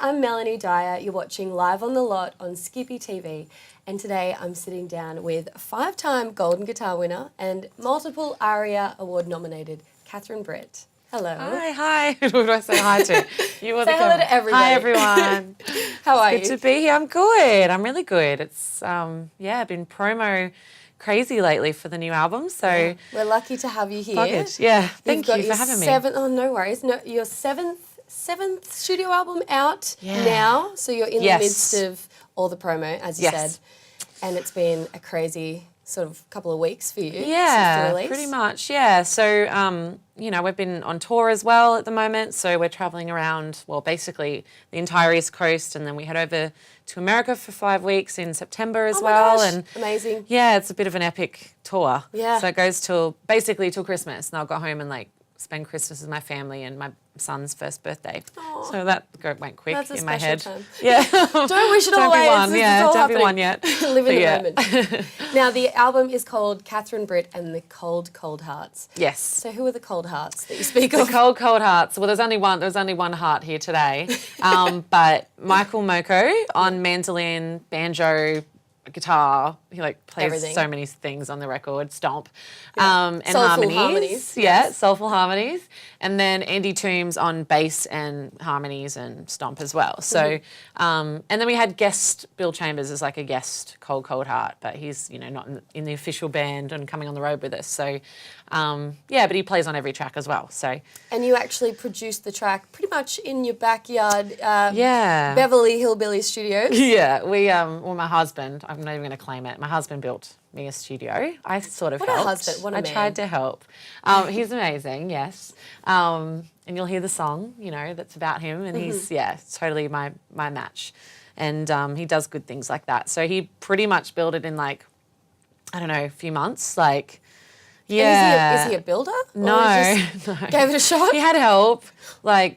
I'm Melanie Dyer. You're watching Live on the Lot on Skippy TV. And today I'm sitting down with 5-time Golden Guitar winner and multiple ARIA Award nominated Catherine Britt. Hello. Hi. Who do I say hi to? You Say hello to everybody. Hi, everyone. How are you? Good to be here. I'm good. I'm really good. It's, been promo crazy lately for the new album. So we're lucky to have you here. Bugged. Yeah, thank you for having me. No worries. Your seventh studio album out now. So you're in the midst of all the promo, as you said. And it's been a crazy sort of couple of weeks for you since the release. Pretty much, yeah. So, we've been on tour as well at the moment. So we're traveling around, basically the entire East Coast, and then we head over to America for 5 weeks in September as well. Gosh. And amazing. Yeah, it's a bit of an epic tour. Yeah. So it goes till Christmas, and I'll go home and spend Christmas with my family and my son's first birthday. Aww. So that went quick in my head. Time. Yeah. Don't wish it all away. Don't be one yet. Live in the moment. Now, the album is called Catherine Britt and the Cold, Cold Hearts. Yes. So who are the cold hearts that you speak of? The cold, cold hearts. Well, there's only one heart here today. But Michael Moko on mandolin, banjo, guitar. He plays everything. So many things on the record. Stomp. And soulful harmonies. Yeah, soulful harmonies. And then Andy Toombs on bass and harmonies and stomp as well. So, and then we had Bill Chambers as a guest cold, cold heart, but he's, not in the official band and coming on the road with us. So, but he plays on every track as well. So. And you actually produced the track pretty much in your backyard, Beverly Hillbilly Studios. Yeah, my husband, I'm not even going to claim it. My husband built me a studio. I sort of helped. What a husband, what a man. I tried to help. He's amazing, yes. And you'll hear the song, that's about him, and he's, totally my match. And he does good things like that. So he pretty much built it in a few months, Yeah. Is he a builder? No. Gave it a shot? He had help,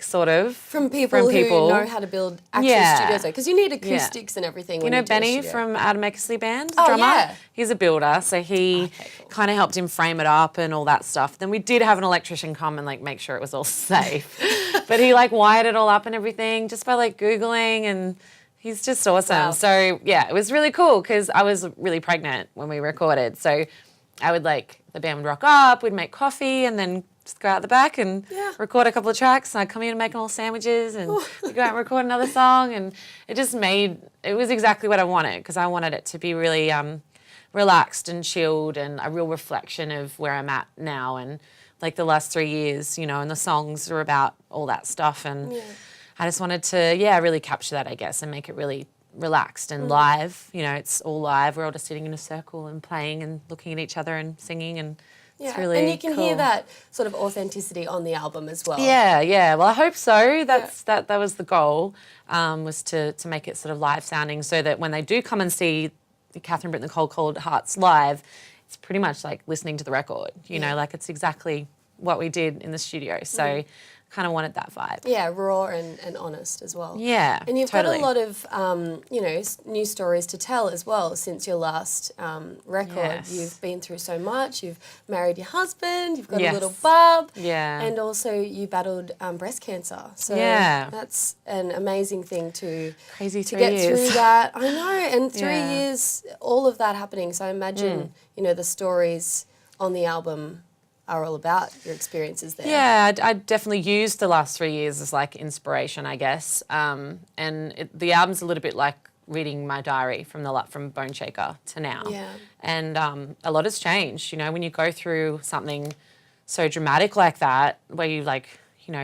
sort of. From people who know how to build actual studios. Because you need acoustics and everything. When you Benny from Adamant band, drummer? Yeah. He's a builder, so he kind of helped him frame it up and all that stuff. Then we did have an electrician come and make sure it was all safe. But he wired it all up and everything just by Googling, and he's just awesome. Wow. So it was really cool because I was really pregnant when we recorded. So I would the band would rock up, we'd make coffee, and then just go out the back and record a couple of tracks. And I'd come in and make all sandwiches, and we'd go out and record another song. And it was exactly what I wanted, because I wanted it to be really relaxed and chilled and a real reflection of where I'm at now. And the last 3 years, and the songs are about all that stuff. And I just wanted to, really capture that, I guess, and make it really relaxed and live. It's all live. We're all just sitting in a circle and playing and looking at each other and singing, and it's really and you can cool. hear that sort of authenticity on the album as well. Yeah. Well, I hope so. That was the goal, was to make it sort of live sounding, so that when they do come and see Catherine Britt and the Cold, Cold Hearts live, it's pretty much like listening to the record. It's exactly what we did in the studio. So kind of wanted that vibe. Yeah, raw and honest as well. Yeah, and you've totally. got a lot of, new stories to tell as well since your last record. Yes. You've been through so much. You've married your husband. You've got a little bub. Yeah. And also you battled breast cancer. So that's an amazing thing to get through that. I know, and 3 years, all of that happening. So I imagine, the stories on the album are all about your experiences there. Yeah, I definitely used the last 3 years as inspiration, I guess. The album's a little bit like reading my diary from Bone Shaker to now. Yeah. And a lot has changed. When you go through something so dramatic like that, where you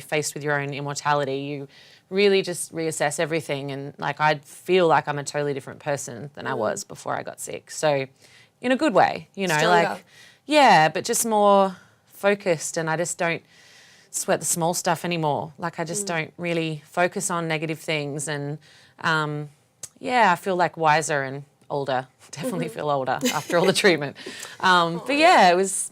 faced with your own immortality, you really just reassess everything. And I feel like I'm a totally different person than I was before I got sick. So in a good way, Stronger. but just more focused, and I just don't sweat the small stuff anymore. I just don't really focus on negative things, and I feel wiser and older. Definitely feel older after all the treatment. It was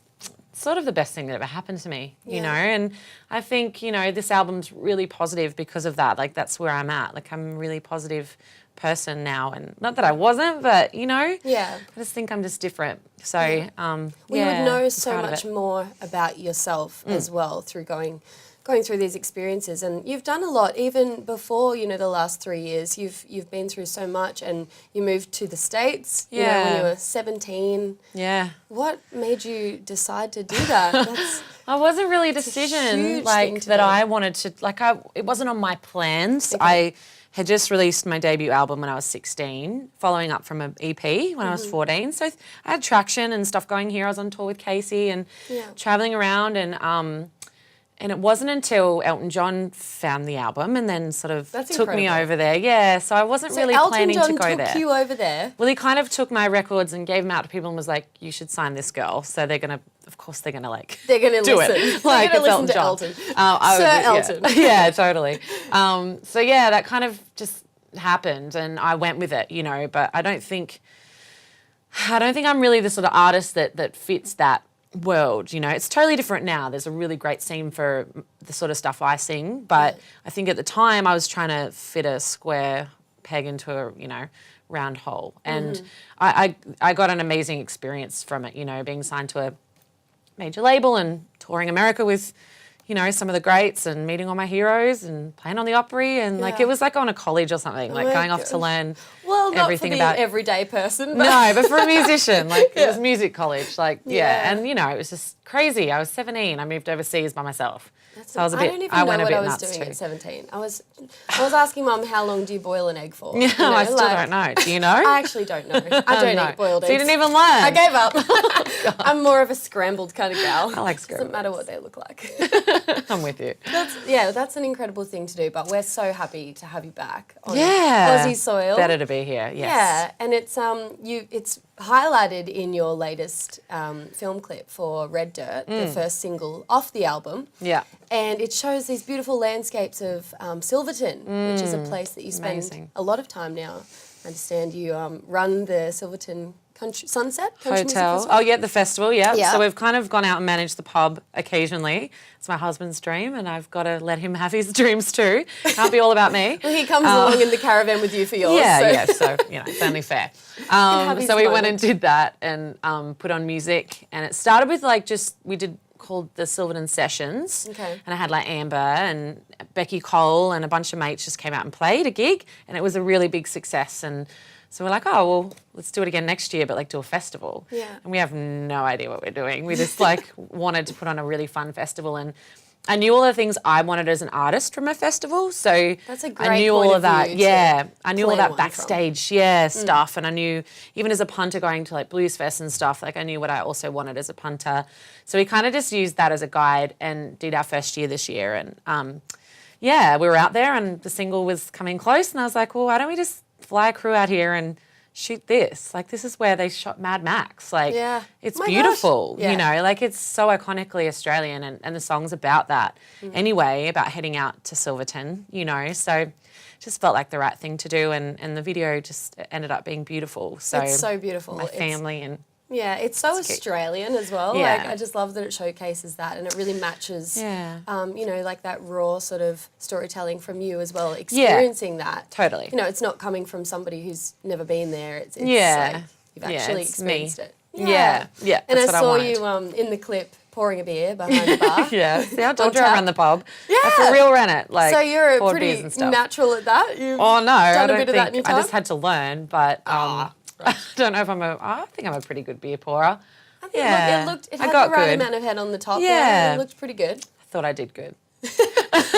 sort of the best thing that ever happened to me, you know, and I think, this album's really positive because of that. That's where I'm at. I'm a really positive person now, and not that I wasn't, but I just think I'm just different. So we would know so much more about yourself as well through going going through these experiences, and you've done a lot even before, you know, the last 3 years. You've been through so much, and you moved to the States, you know, when you were 17. Yeah. What made you decide to do that? I wasn't really a decision like that I wanted to, like it wasn't on my plans. Okay. I had just released my debut album when I was 16, following up from an EP when I was 14. So I had traction and stuff going here. I was on tour with Casey and traveling around, and it wasn't until Elton John found the album and then sort of took me over there. Yeah, so I wasn't really planning to go there. Elton John took you over there? Well, he kind of took my records and gave them out to people and was like, you should sign this girl. So they're going to, of course, they're going to like they're going to do listen. it. Like, they're going to listen it's to Elton Elton. Sir Elton. Yeah, totally. So, yeah, that kind of just happened and I went with it, you know, but I don't think I'm really the sort of artist that fits that world, you know. It's totally different now. There's a really great scene for the sort of stuff I sing, but I think at the time I was trying to fit a square peg into a, you know, round hole. And I got an amazing experience from it, you know, being signed to a major label and touring America with, you know, some of the greats and meeting all my heroes and playing on the Opry and like it was like on a college or something, like going off to learn everything not for about the everyday person. But no, but for a musician, like it was music college, like and you know, it was just crazy. I was 17. I moved overseas by myself. So I was a bit. I don't even know what I was doing at 17. I was asking Mum, how long do you boil an egg for? Yeah, you know, I still don't know. Do you know? I actually don't know. I don't eat boiled eggs. So you didn't even learn? I gave up. I'm more of a scrambled kind of gal. I like scrambled. Doesn't matter what they look like. I'm with you. That's an incredible thing to do, but we're so happy to have you back on Aussie soil. Better to be here, yes. Yeah, and it's highlighted in your latest film clip for Red Dirt, the first single off the album. Yeah. And it shows these beautiful landscapes of Silverton, which is a place that you spend a lot of time now. I understand you run the Silverton Sunset Country Music Hotel. Festival. Oh, yeah, the festival, yeah. So we've kind of gone out and managed the pub occasionally. It's my husband's dream, and I've got to let him have his dreams too. Can't be all about me. Well, he comes along in the caravan with you for yours. So, you know, it's only fair. So we went and did that and put on music, and it started with we did called the Silverton Sessions. Okay. And I had like Amber and Becky Cole and a bunch of mates just came out and played a gig, and it was a really big success. And so we're like, oh, well, let's do it again next year, but like do a festival. Yeah. And we have no idea what we're doing. We just like wanted to put on a really fun festival, and I knew all the things I wanted as an artist from a festival. So that's a great I knew point all of of that. view Yeah. I knew all plan that one backstage, stuff. And I knew, even as a punter going to like Blues Fest and stuff, like I knew what I also wanted as a punter. So we kind of just used that as a guide and did our first year this year. And we were out there and the single was coming close, and I was like, well, why don't we just fly a crew out here and shoot this? Like, this is where they shot Mad Max. Like, it's beautiful, you know, like it's so iconically Australian, and the song's about that anyway, about heading out to Silverton, you know, so just felt like the right thing to do, and the video just ended up being beautiful. So it's so beautiful. My family and... Yeah, it's so Australian as well. Yeah. Like, I just love that it showcases that, and it really matches, you know, like that raw sort of storytelling from you as well, experiencing that. Totally. You know, it's not coming from somebody who's never been there. It's like you've actually experienced it. Yeah. And I saw you in the clip pouring a beer behind the bar. See, I told you I ran the pub. Yeah. I for real ran it. Like, so you're pretty natural at that? Done a bit of that in your time? I just had to learn, but... I don't know if I think I'm a pretty good beer pourer. I think it had the right amount of head on the top. Yeah. It looked pretty good. I thought I did good.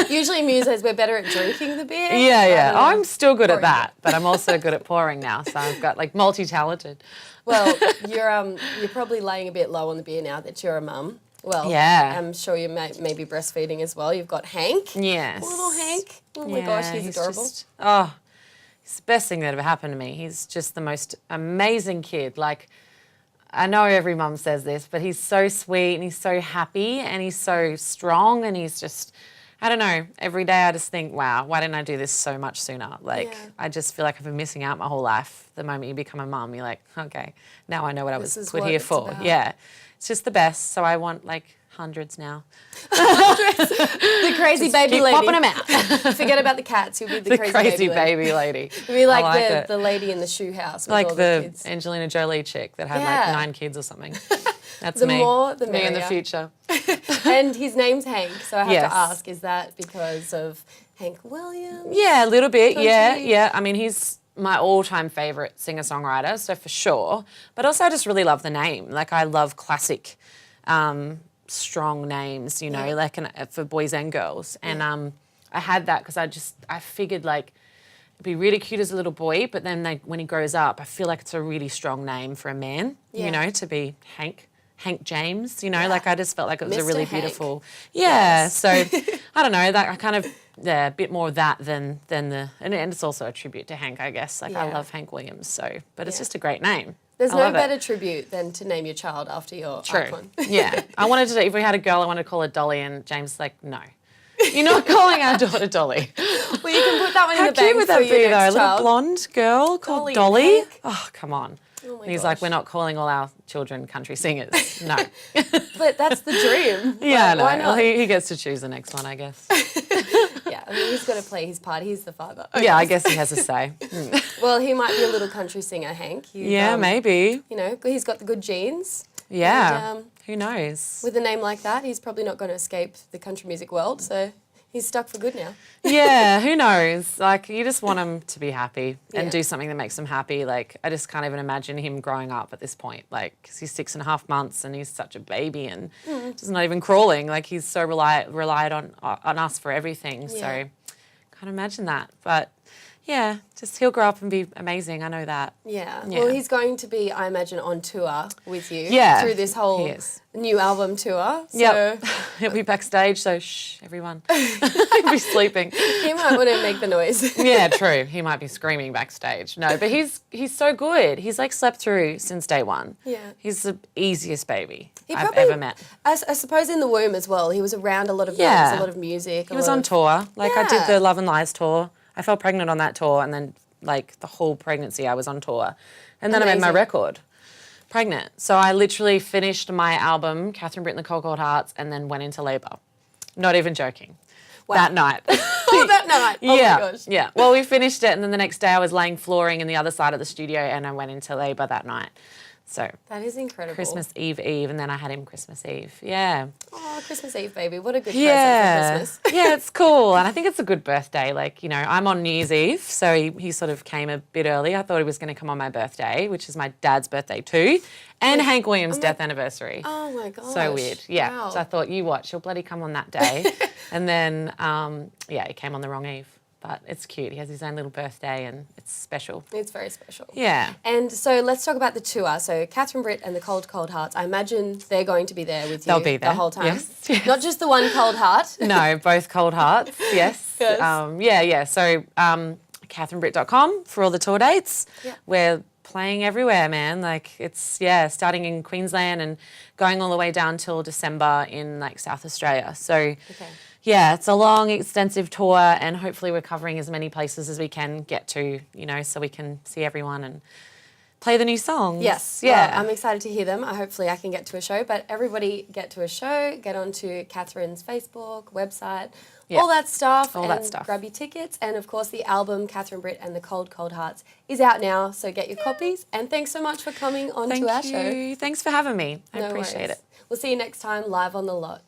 Usually musos, we're better at drinking the beer. Yeah. I'm still good at that, but I'm also good at pouring now, so I've got like multi-talented. Well, you're probably laying a bit low on the beer now that you're a mum. Well, I'm sure you may be breastfeeding as well. You've got Hank. Yes. Little Hank. Oh my gosh, he's adorable. It's the best thing that ever happened to me. He's just the most amazing kid. Like, I know every mum says this, but he's so sweet and he's so happy and he's so strong, and he's just, I don't know, every day I just think, wow, why didn't I do this so much sooner? Like, I just feel like I've been missing out my whole life. The moment you become a mum, you're like, okay, now I know what I was put here for. About. Yeah, it's just the best. So I want like hundreds now. The crazy just baby keep lady. Popping them out. Forget about the cats. You'll be the crazy baby lady. You'll be like the lady in the shoe house with like all the kids. Angelina Jolie chick that had like 9 kids or something. That's the me. more, the me merrier. in the future. And his name's Hank, so I have Yes. to ask, is that because of Hank Williams? Yeah, a little bit. Country? Yeah. I mean, he's my all-time favorite singer-songwriter, so for sure. But also I just really love the name. Like, I love classic, strong names, you know, like for boys and girls. And I had that because I figured, like, it'd be really cute as a little boy, but then when he grows up, I feel like it's a really strong name for a man, you know, to be Hank James, you know, like I just felt like it was Mr. a really Hank. beautiful, so I don't know, that I kind of, a bit more of that than and it's also a tribute to Hank, I guess. Like, I love Hank Williams, so, but it's just a great name. There's no better tribute than to name your child after your icon. Yeah. I wanted to, if we had a girl, I wanted to call her Dolly, and James was like, no. You're not calling our daughter Dolly. Well, you can put that one in the bank. How cute would that for your be, though? next A little child. blonde girl called Dolly? Hank. Oh, come on. Oh my And he's gosh. like, we're not calling all our children country singers. No. But that's the dream. Yeah, I know. Why not? Well, he gets to choose the next one, I guess. Yeah, I mean, he's got to play his part. He's the father. Yeah, I guess he has a say. Well, he might be a little country singer, Hank. Yeah, maybe. You know, he's got the good genes. Yeah. And, who knows? with a name like that, he's probably not going to escape the country music world, so he's stuck for good now. Yeah, who knows? Like, you just want him to be happy and Yeah. do something that makes him happy. Like, I just can't even imagine him growing up at this point. Like, 'cause he's 6.5 months and he's such a baby and just not even crawling. Like, he's so relied on us for everything. So, can't imagine that. But yeah, just he'll grow up and be amazing. I know that. Yeah. Well, he's going to be, I imagine, on tour with you through this whole he is. new album tour. So Yep. He'll be backstage, so shh, everyone. He'll be sleeping. he might want to make the noise. Yeah, true. He might be screaming backstage. No, but he's so good. He's like slept through since day one. Yeah. He's the easiest baby He I've probably- ever met. I suppose in the womb as well. He was around a lot of notes, a lot of music. He was on tour. Like, I did Yeah. the Love and Lies tour. I fell pregnant on that tour, and then, like, the whole pregnancy I was on tour. And then I made my Amazing. record, pregnant. So I literally finished my album, Catherine, Britt and the Cold Cold Hearts, and then went into labour. Not even joking. Wow. That night. Oh, that night. Oh yeah, my gosh. yeah. Well, we finished it, and then the next day I was laying flooring in the other side of the studio, and I went into labour that night. So That is incredible. Christmas Eve, and then I had him Christmas Eve. Yeah. Oh, Christmas Eve, baby. What a good Yeah. present for Christmas. Yeah, it's cool. And I think it's a good birthday. Like, you know, I'm on New Year's Eve, so he sort of came a bit early. I thought he was going to come on my birthday, which is my dad's birthday too, and Hank Williams' death anniversary. Oh my gosh. So weird. Yeah. Wow. So I thought, you watch, he'll bloody come on that day. And then, he came on the wrong eve. But it's cute. He has his own little birthday and it's special. It's very special. Yeah. And so let's talk about the tour. So Catherine, Britt and the Cold Cold Hearts, I imagine they're going to be there with you They'll be there. the whole time. Yes. Not just the one cold heart. No, both cold hearts. Yes. Yes. So catherinebritt.com for all the tour dates. Yeah. We're playing everywhere, man. Like, it's, starting in Queensland and going all the way down till December in, like, South Australia. So, yeah, it's a long, extensive tour, and hopefully we're covering as many places as we can get to, you know, so we can see everyone and play the new songs. Yes. Yeah. Well, I'm excited to hear them. Hopefully I can get to a show. But everybody get to a show, get onto Catherine's Facebook, website, all that stuff. Grab your tickets. And of course the album Catherine, Britt and the Cold Cold Hearts is out now. So get your copies. And thanks so much for coming on to our show. Thanks for having me. I No appreciate worries. it. We'll see you next time live on The Lot.